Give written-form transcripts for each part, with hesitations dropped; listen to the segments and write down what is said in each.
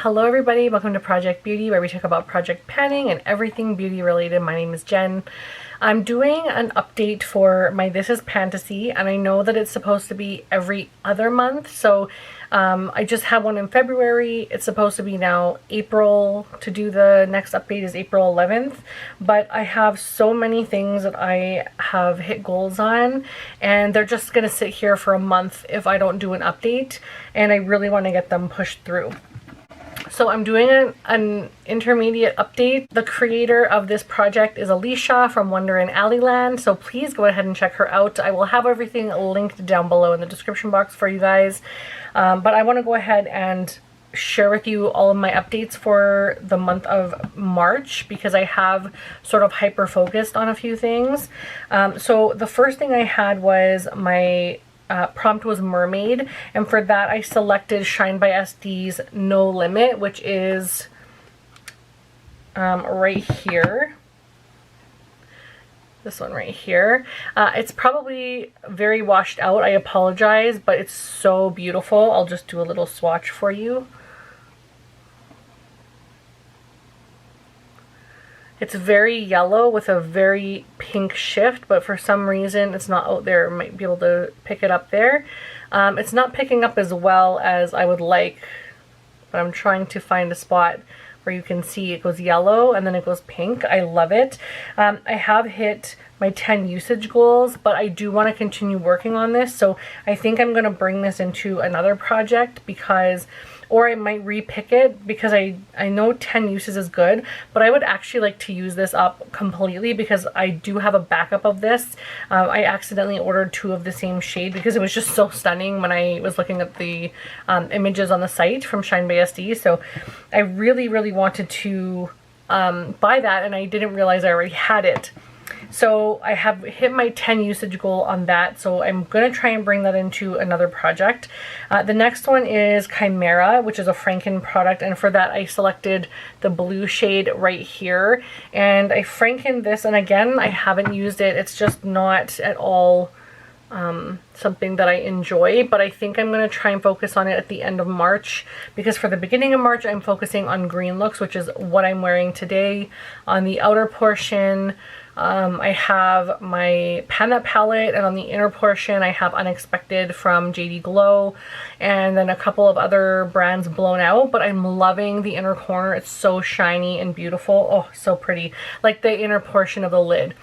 Hello everybody, welcome to Project Beauty, where we talk about project planning and everything beauty related. My name is Jen. I'm doing an update for my This Is Pantasy, and I know that it's supposed to be every other month, so I just had one in February. It's supposed to be now April to do the next update is April 11th, but I have so many things that I have hit goals on, and they're just going to sit here for a month if I don't do an update, and I really want to get them pushed through. So I'm doing an intermediate update. The creator of this project is Alyshia from Wonder in Alleyland, so please go ahead and check her out. I will have everything linked down below in the description box for you guys. But I want to go ahead and share with you all of my updates for the month of March because I have sort of hyper focused on a few things. So the first thing I had was my prompt was Mermaid, and for that I selected Shine by SD's No Limit, which is right here. This one right here. It's probably very washed out, I apologize, but it's so beautiful. I'll just do a little swatch for you. It's very yellow with a very pink shift, but for some reason it's not out there. I might be able to pick it up there. It's not picking up as well as I would like, but I'm trying to find a spot where you can see it goes yellow and then it goes pink. I love it. I have hit my 10 usage goals, but I do want to continue working on this. So I think I'm going to bring this into another project because, or I might repick it because I know 10 uses is good, but I would actually like to use this up completely because I do have a backup of this. I accidentally ordered 2 of the same shade because it was just so stunning when I was looking at the images on the site from Shine by SD. So I really wanted to buy that, and I didn't realize I already had it. So I have hit my 10 usage goal on that, so I'm going to try and bring that into another project. The next one is Chimera, which is a Franken product, and for that I selected the blue shade right here, and I Frankened this, and again, I haven't used it. It's just not at all something that I enjoy, but I think I'm going to try and focus on it at the end of March, because for the beginning of March I'm focusing on green looks, which is what I'm wearing today. On the outer portion I have my Pantasy palette, and on the inner portion I have Unexpected from JD Glow, and then a couple of other brands Blown Out, but I'm loving the inner corner. It's so shiny and beautiful. Oh, so pretty. Like the inner portion of the lid.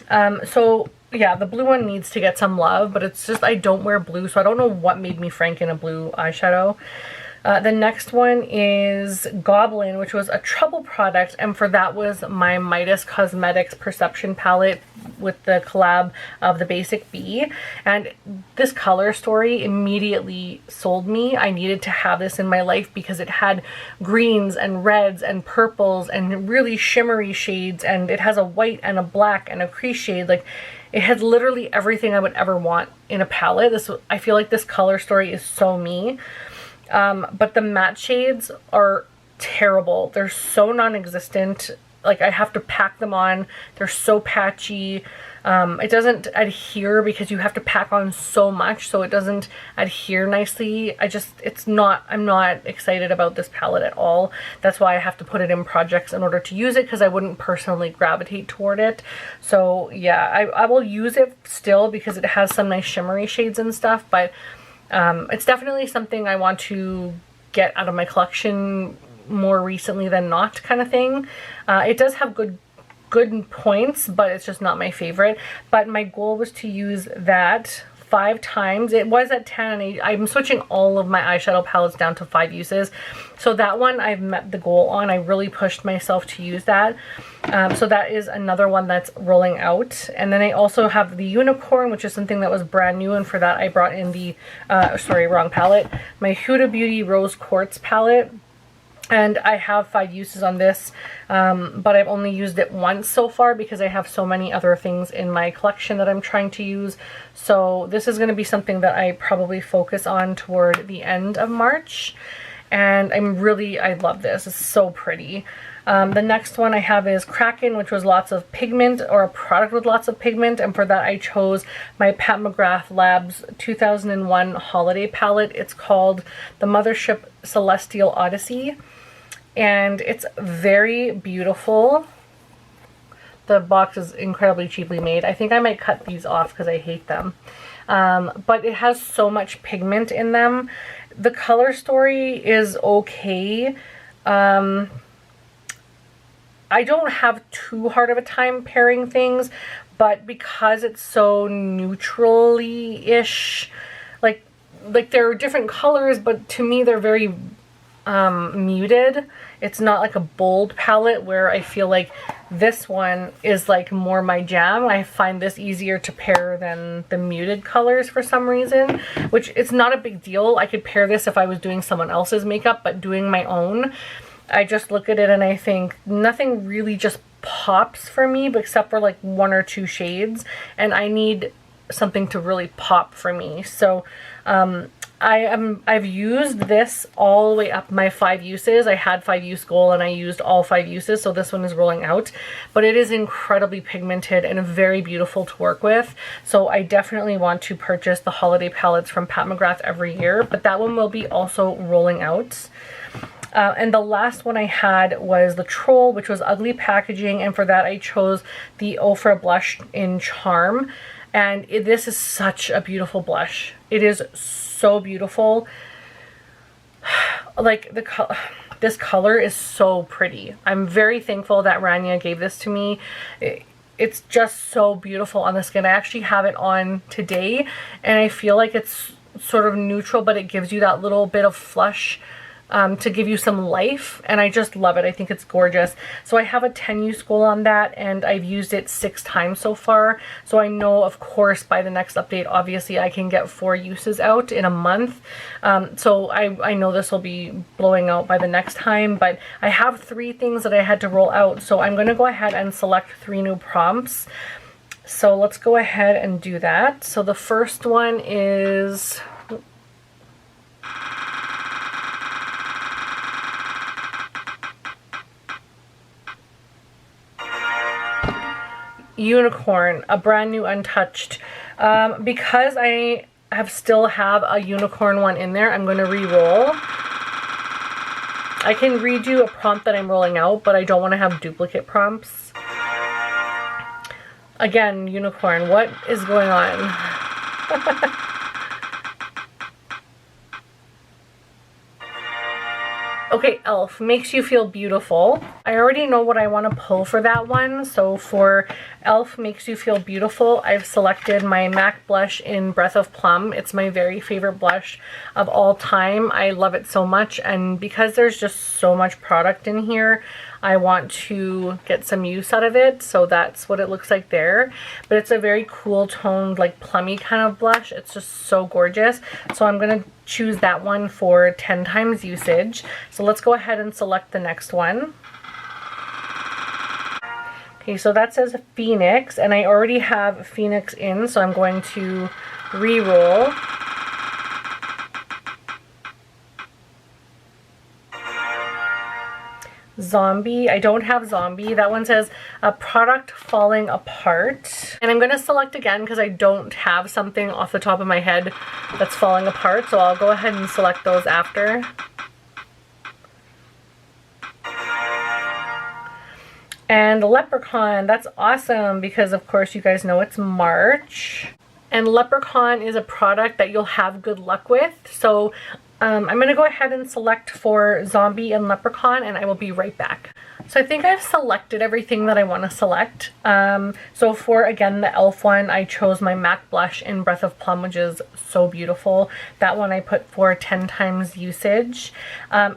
So yeah, the blue one needs to get some love, but it's just I don't wear blue, so I don't know what made me Franken a blue eyeshadow. The next one is Goblin, which was a Trouble product, and for that was my Midas Cosmetics Perception palette with the collab of the Basic Bee. And this color story immediately sold me. I needed to have this in my life because it had greens and reds and purples and really shimmery shades, and it has a white and a black and a crease shade. Like, it has literally everything I would ever want in a palette. I feel like this color story is so me. But the matte shades are terrible. They're so non-existent. Like, I have to pack them on. They're so patchy. It doesn't adhere because you have to pack on so much, so it doesn't adhere nicely. I'm not excited about this palette at all. That's why I have to put it in projects in order to use it, because I wouldn't personally gravitate toward it. So yeah, I will use it still because it has some nice shimmery shades and stuff, but it's definitely something I want to get out of my collection more recently than not, kind of thing. It does have good points, but it's just not my favorite. But my goal was to use that 5 times. It was at 10, and I'm switching all of my eyeshadow palettes down to 5 uses. So that one I've met the goal on. I really pushed myself to use that. So that is another one that's rolling out. And then I also have the Unicorn, which is something that was brand new, and for that I brought in the, sorry, wrong palette, my Huda Beauty Rose Quartz palette. And I have 5 uses on this, but I've only used it once so far because I have so many other things in my collection that I'm trying to use. So this is going to be something that I probably focus on toward the end of March. And I love this. It's so pretty. The next one I have is Kraken, which was lots of pigment, or a product with lots of pigment, and for that I chose my Pat McGrath Labs 2001 holiday palette. It's called the Mothership Celestial Odyssey, and it's very beautiful. The box is incredibly cheaply made. I think I might cut these off because I hate them. But it has so much pigment in them. The color story is okay. I don't have too hard of a time pairing things, but because it's so neutrally-ish, like there are different colors, but to me they're very muted. It's not like a bold palette where I feel like this one is like more my jam. I find this easier to pair than the muted colors for some reason, which it's not a big deal. I could pair this if I was doing someone else's makeup, but doing my own, I just look at it and I think nothing really just pops for me, but except for like 1 or 2 shades, and I need something to really pop for me. So I've used this all the way up my 5 uses. I had 5 use goal and I used all 5 uses, so this one is rolling out. But it is incredibly pigmented and very beautiful to work with. So I definitely want to purchase the holiday palettes from Pat McGrath every year, but that one will be also rolling out. And the last one I had was the Troll, which was ugly packaging, and for that I chose the Ofra blush in Charm. And this is such a beautiful blush. It is so beautiful. Like this color is so pretty. I'm very thankful that Rania gave this to me. It's just so beautiful on the skin. I actually have it on today, and I feel like it's sort of neutral, but it gives you that little bit of flush to give you some life, and I just love it. I think it's gorgeous. So I have a 10 use goal on that, and I've used it 6 times so far. So I know, of course, by the next update, obviously I can get 4 uses out in a month. So I know this will be blowing out by the next time, but I have 3 things that I had to roll out. So I'm going to go ahead and select 3 new prompts. So let's go ahead and do that. So the first one is... Unicorn, a brand new untouched. Because I still have a unicorn one in there, I'm going to re-roll. I can redo a prompt that I'm rolling out, but I don't want to have duplicate prompts. Again, unicorn, what is going on? Okay, Elf, makes you feel beautiful. I already know what I want to pull for that one. So for Elf makes you feel beautiful, I've selected my MAC blush in Breath of Plum. It's my very favorite blush of all time. I love it so much, and because there's just so much product in here, I want to get some use out of it. So that's what it looks like there. But it's a very cool toned, like plummy kind of blush. It's just so gorgeous. So I'm going to choose that one for 10 times usage. So let's go ahead and select the next one. Okay, so that says Phoenix, and I already have Phoenix in, so I'm going to re-roll. Zombie, I don't have Zombie. That one says a product falling apart. And I'm going to select again because I don't have something off the top of my head that's falling apart. So I'll go ahead and select those after. And Leprechaun, that's awesome because of course you guys know it's March. And Leprechaun is a product that you'll have good luck with. So I'm going to go ahead and select for Zombie and Leprechaun, and I will be right back. So I think I've selected everything that I want to select. So for, again, the Elf one, I chose my MAC blush in Breath of Plum, which is so beautiful. That one I put for 10 times usage.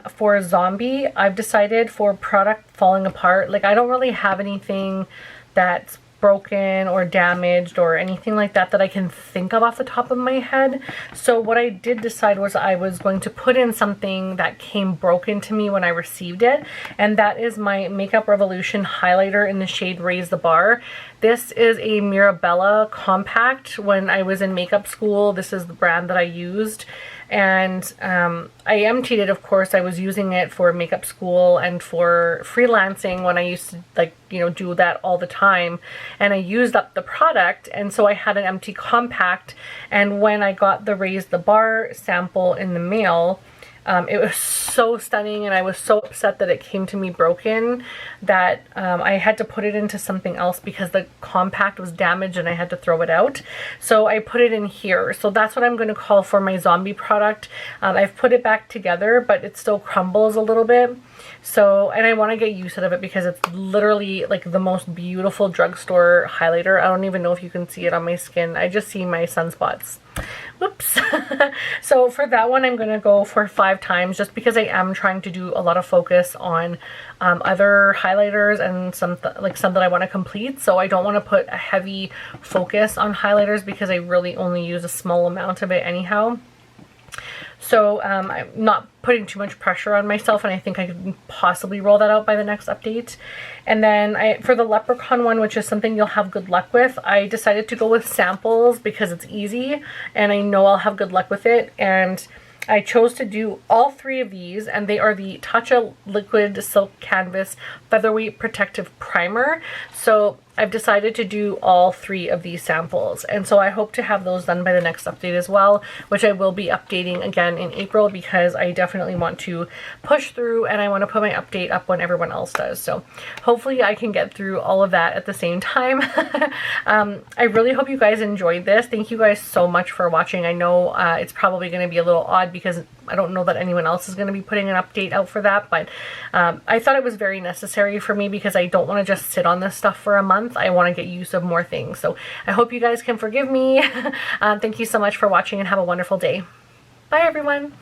For Zombie, I've decided for product falling apart. Like, I don't really have anything that's broken or damaged or anything like that that I can think of off the top of my head. So what I did decide was I was going to put in something that came broken to me when I received it, and that is my Makeup Revolution highlighter in the shade Raise the Bar. This is a Mirabella compact. When I was in makeup school, this is the brand that I used, And I emptied it, of course. I was using it for makeup school and for freelancing when I used to, like, you know, do that all the time. And I used up the product, and so I had an empty compact. And when I got the Raise the Bar sample in the mail, it was so stunning, and I was so upset that it came to me broken that I had to put it into something else because the compact was damaged and I had to throw it out. So I put it in here. So that's what I'm going to call for my zombie product. I've put it back together, but it still crumbles a little bit. So, and I want to get use out of it because it's literally like the most beautiful drugstore highlighter. I don't even know if you can see it on my skin. I just see my sunspots. Whoops. So for that one, I'm going to go for 5 times just because I am trying to do a lot of focus on other highlighters and some that I want to complete. So I don't want to put a heavy focus on highlighters because I really only use a small amount of it anyhow. So I'm not putting too much pressure on myself, and I think I could possibly roll that out by the next update. And then for the Leprechaun one, which is something you'll have good luck with, I decided to go with samples because it's easy and I know I'll have good luck with it. And I chose to do all 3 of these, and they are the Tatcha Liquid Silk Canvas Featherweight Protective Primer. So I've decided to do all 3 of these samples, and so I hope to have those done by the next update as well, which I will be updating again in April because I definitely want to push through and I want to put my update up when everyone else does. So hopefully I can get through all of that at the same time. I really hope you guys enjoyed this. Thank you guys so much for watching. I know it's probably going to be a little odd because I don't know that anyone else is going to be putting an update out for that, but I thought it was very necessary for me because I don't want to just sit on this stuff for a month. I want to get use of more things. So I hope you guys can forgive me. Thank you so much for watching and have a wonderful day. Bye everyone.